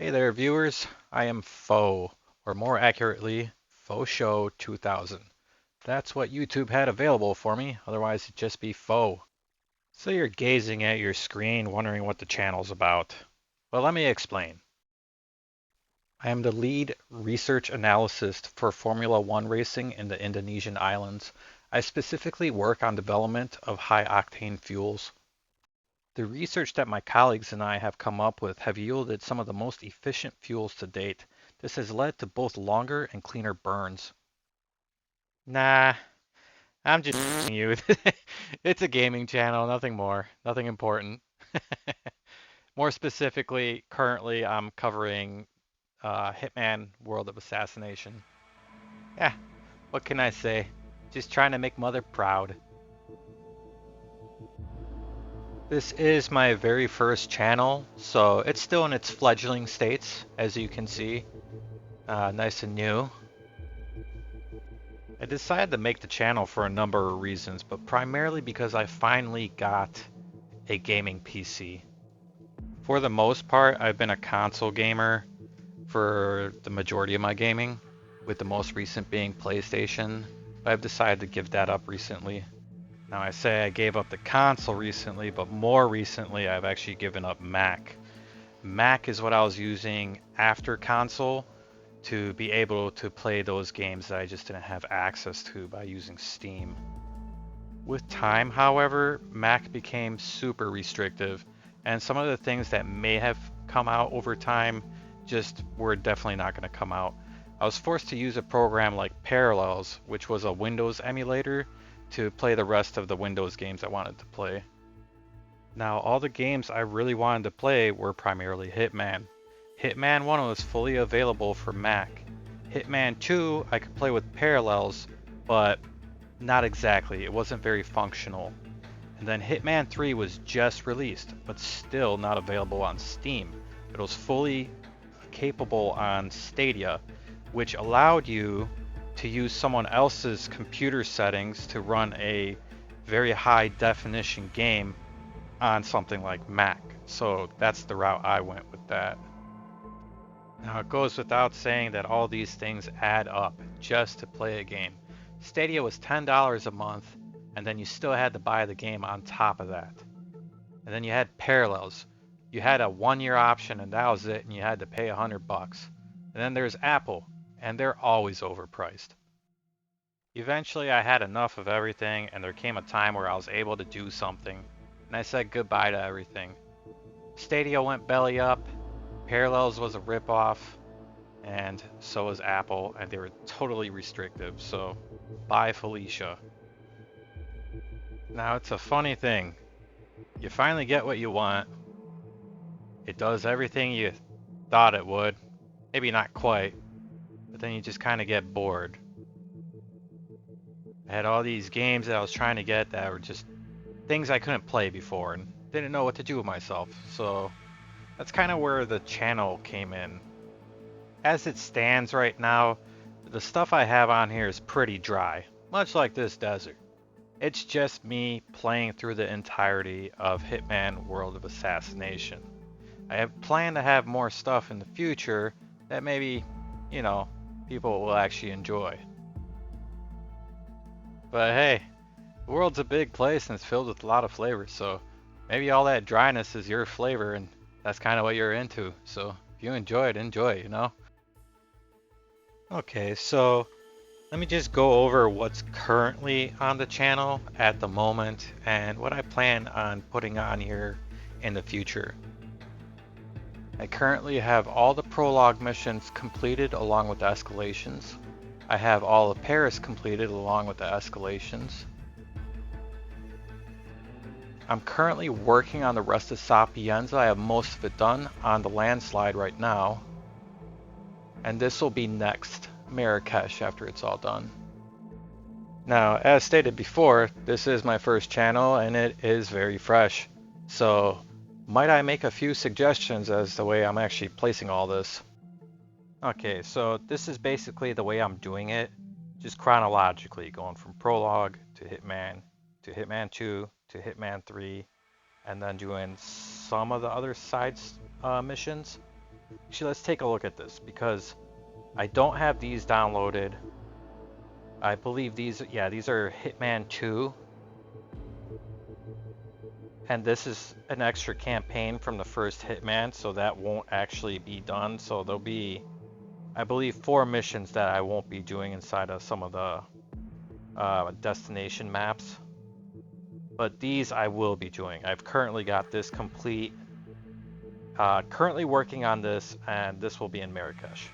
Hey there, viewers. I am Foe, or more accurately, Show 2000. That's what YouTube had available for me, otherwise it'd just be Foe. So you're gazing at your screen wondering what the channel's about. Well, let me explain. I am the lead research analyst for Formula One racing in the Indonesian islands. I specifically work on development of high-octane fuels. The research that my colleagues and I have come up with have yielded some of the most efficient fuels to date. This has led to both longer and cleaner burns. Nah, I'm just you. It's a gaming channel, nothing more, nothing important. More specifically, currently I'm covering Hitman World of Assassination. Yeah, what can I say? Just trying to make mother proud. This is my very first channel, so it's still in its fledgling states, as you can see. Nice and new. I decided to make the channel for a number of reasons, but primarily because I finally got a gaming PC. For the most part, I've been a console gamer for the majority of my gaming, with the most recent being PlayStation, but I've decided to give that up recently. Now I say I gave up the console recently, but more recently I've actually given up Mac. Mac is what I was using after console to be able to play those games that I just didn't have access to by using Steam. With time, however, Mac became super restrictive, and some of the things that may have come out over time just were definitely not going to come out. I was forced to use a program like Parallels, which was a Windows emulator, to play the rest of the Windows games I wanted to play. Now, all the games I really wanted to play were primarily Hitman. Hitman 1 was fully available for Mac. Hitman 2 I could play with Parallels, but not exactly. It wasn't very functional. And then Hitman 3 was just released, but still not available on Steam. It was fully capable on Stadia, which allowed you to use someone else's computer settings to run a very high definition game on something like Mac. So that's the route I went with that. Now it goes without saying that all these things add up just to play a game. Stadia was $10 a month, and then you still had to buy the game on top of that. And then you had Parallels. You had a 1 year option and that was it, and you had to pay $100. And then there's Apple, and they're always overpriced. Eventually I had enough of everything, and there came a time where I was able to do something, and I said goodbye to everything. Stadia went belly up, Parallels was a ripoff, and so was Apple, and they were totally restrictive, so bye Felicia. Now it's a funny thing. You finally get what you want. It does everything you thought it would. Maybe not quite, but then you just kind of get bored. I had all these games that I was trying to get that were just things I couldn't play before and didn't know what to do with myself, so that's kind of where the channel came in. As it stands right now, the stuff I have on here is pretty dry, much like this desert. It's just me playing through the entirety of Hitman World of Assassination. I have planned to have more stuff in the future that maybe, you know, people will actually enjoy. But hey, the world's a big place and it's filled with a lot of flavors, so maybe all that dryness is your flavor and that's kind of what you're into. So if you enjoy it, enjoy it, you know? Okay, so let me just go over what's currently on the channel at the moment and what I plan on putting on here in the future. I currently have all the prologue missions completed along with the escalations. I have all of Paris completed along with the escalations. I'm currently working on the rest of Sapienza. I have most of it done on the landslide right now. And this will be next, Marrakesh, after it's all done. Now, as stated before, this is my first channel and it is very fresh. So, might I make a few suggestions as the way I'm actually placing all this? Okay, so this is basically the way I'm doing it, just chronologically, going from Prologue to Hitman 2 to Hitman 3, and then doing some of the other side missions. Actually, let's take a look at this because I don't have these downloaded. I believe these, yeah, these are Hitman 2. And this is an extra campaign from the first Hitman, so that won't actually be done. So there'll be, I believe, 4 missions that I won't be doing inside of some of the destination maps. But these I will be doing. I've currently got this complete. Currently working on this, and this will be in Marrakesh.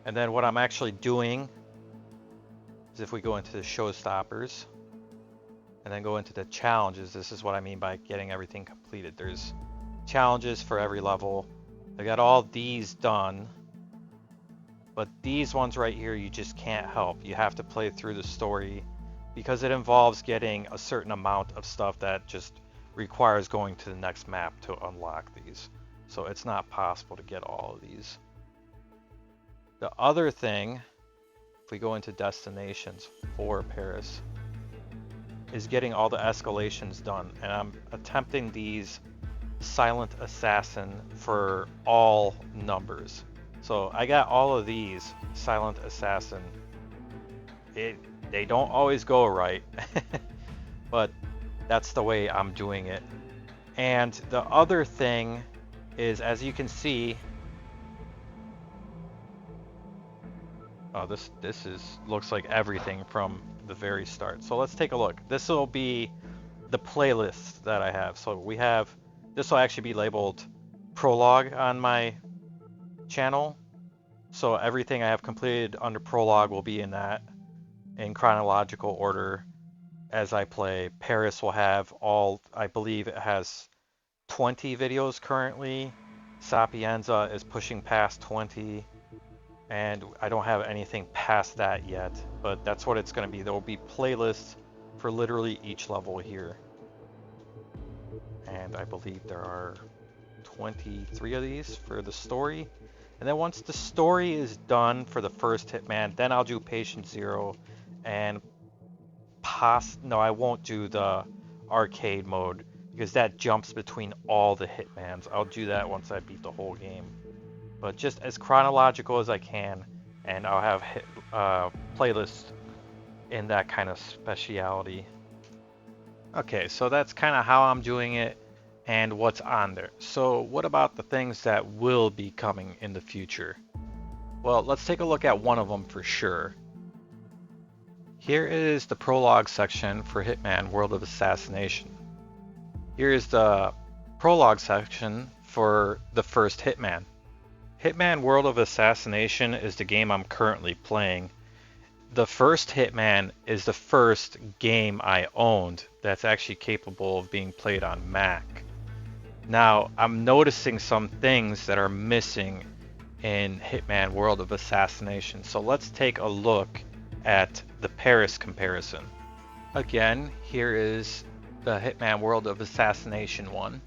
And then what I'm actually doing is if we go into the showstoppers and then go into the challenges, this is what I mean by getting everything completed. There's challenges for every level. I got all these done, but these ones right here you just can't help. You have to play through the story because it involves getting a certain amount of stuff that just requires going to the next map to unlock these. So it's not possible to get all of these. The other thing, if we go into destinations for Paris, is getting all the escalations done. And I'm attempting these Silent Assassin for all numbers. So I got all of these Silent Assassin. They don't always go right, but that's the way I'm doing it. And the other thing is, as you can see, oh, this looks like everything from the very start. So let's take a look. This will be the playlist that I have. So we have, this will actually be labeled prologue on my channel. So everything I have completed under prologue will be in that, in chronological order as I play. Paris will have all, I believe it has 20 videos currently. Sapienza is pushing past 20. And I don't have anything past that yet, but that's what it's going to be. There will be playlists for literally each level here. And I believe there are 23 of these for the story. And then once the story is done for the first Hitman, then I'll do Patient Zero and no, I won't do the arcade mode because that jumps between all the Hitmans. I'll do that once I beat the whole game. But just as chronological as I can, and I'll have playlists in that kind of speciality. Okay, so that's kind of how I'm doing it and what's on there. So what about the things that will be coming in the future? Well, let's take a look at one of them for sure. Here is the prologue section for Hitman World of Assassination. Here is the prologue section for the first Hitman. Hitman World of Assassination is the game I'm currently playing. The first Hitman is the first game I owned that's actually capable of being played on Mac. Now, I'm noticing some things that are missing in Hitman World of Assassination. So let's take a look at the Paris comparison. Again, here is the Hitman World of Assassination 1.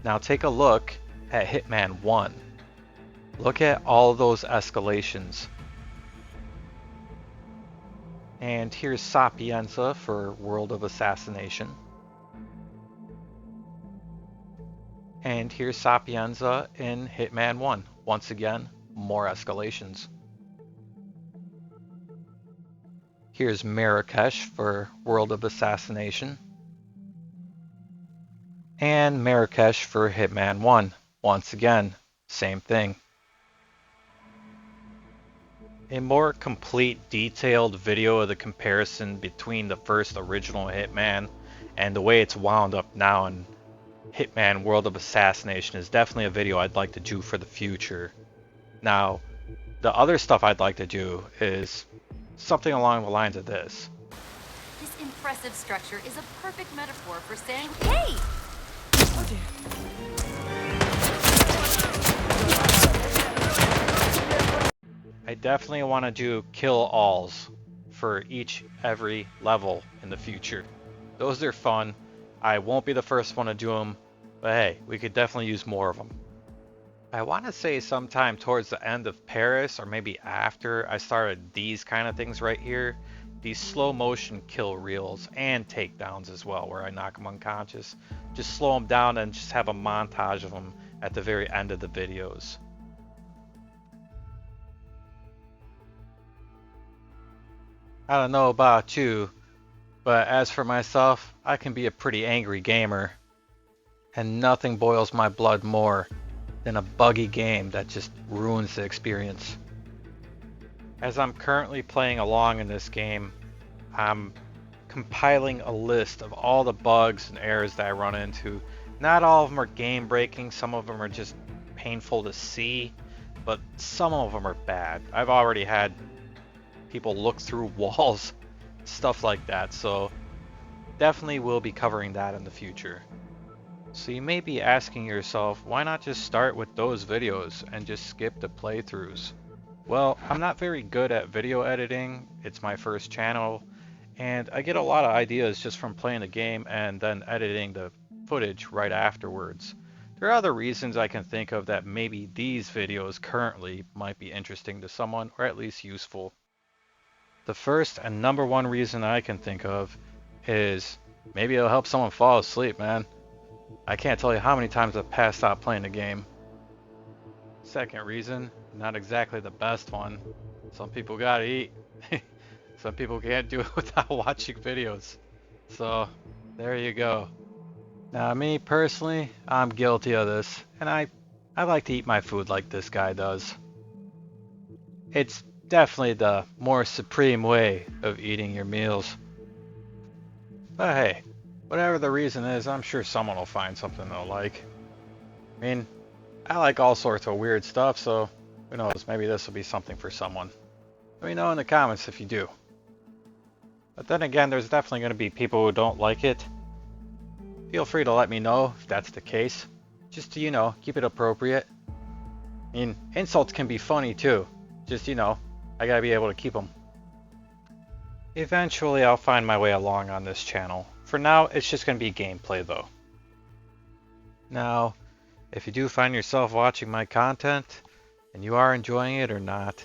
Now take a look at Hitman 1. Look at all those escalations. And here's Sapienza for World of Assassination. And here's Sapienza in Hitman 1. Once again, more escalations. Here's Marrakesh for World of Assassination. And Marrakesh for Hitman 1. Once again, same thing. A more complete, detailed video of the comparison between the first original Hitman and the way it's wound up now in Hitman World of Assassination is definitely a video I'd like to do for the future. Now, the other stuff I'd like to do is something along the lines of this. This impressive structure is a perfect metaphor for saying, hey! Oh dear. I definitely want to do kill alls for every level in the future. Those are fun. I won't be the first one to do them, but hey, we could definitely use more of them. I want to say sometime towards the end of Paris, or maybe after, I started these kind of things right here. These slow motion kill reels and takedowns as well, where I knock them unconscious. just slow them down and just have a montage of them at the very end of the videos. I don't know about you, but as for myself, I can be a pretty angry gamer, and nothing boils my blood more than a buggy game that just ruins the experience. As I'm currently playing along in this game, I'm compiling a list of all the bugs and errors that I run into. Not all of them are game breaking, some of them are just painful to see, but some of them are bad. I've already had people look through walls, stuff like that, so definitely will be covering that in the future. So you may be asking yourself, why not just start with those videos and just skip the playthroughs? Well, I'm not very good at video editing, it's my first channel, and I get a lot of ideas just from playing the game and then editing the footage right afterwards. There are other reasons I can think of that maybe these videos currently might be interesting to someone, or at least useful. The first and number one reason I can think of is maybe it'll help someone fall asleep, man. I can't tell you how many times I've passed out playing the game. Second reason, not exactly the best one. Some people gotta eat. Some people can't do it without watching videos. So, there you go. Now, me personally, I'm guilty of this, and I like to eat my food like this guy does. It's definitely the more supreme way of eating your meals. But hey, whatever the reason is, I'm sure someone will find something they'll like. I mean, I like all sorts of weird stuff, so who knows, maybe this will be something for someone. Let me know in the comments if you do. But then again, there's definitely going to be people who don't like it. Feel free to let me know if that's the case. Just to, keep it appropriate. I mean, insults can be funny too. Just, I gotta be able to keep them. Eventually, I'll find my way along on this channel. For now, it's just going to be gameplay though. Now, if you do find yourself watching my content, and you are enjoying it or not,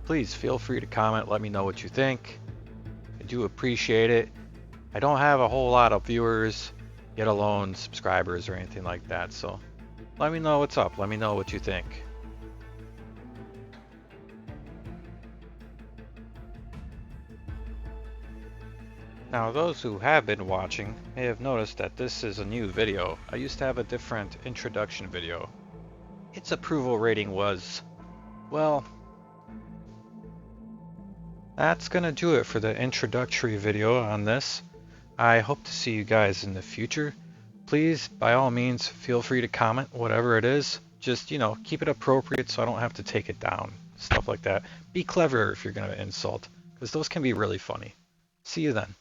please feel free to comment, let me know what you think. I do appreciate it. I don't have a whole lot of viewers, yet alone subscribers or anything like that, so let me know what's up, let me know what you think. Now, those who have been watching may have noticed that this is a new video. I used to have a different introduction video. Its approval rating was, well, that's gonna do it for the introductory video on this. I hope to see you guys in the future. Please, by all means, feel free to comment whatever it is. Just, keep it appropriate so I don't have to take it down. Stuff like that. Be clever if you're gonna insult, because those can be really funny. See you then.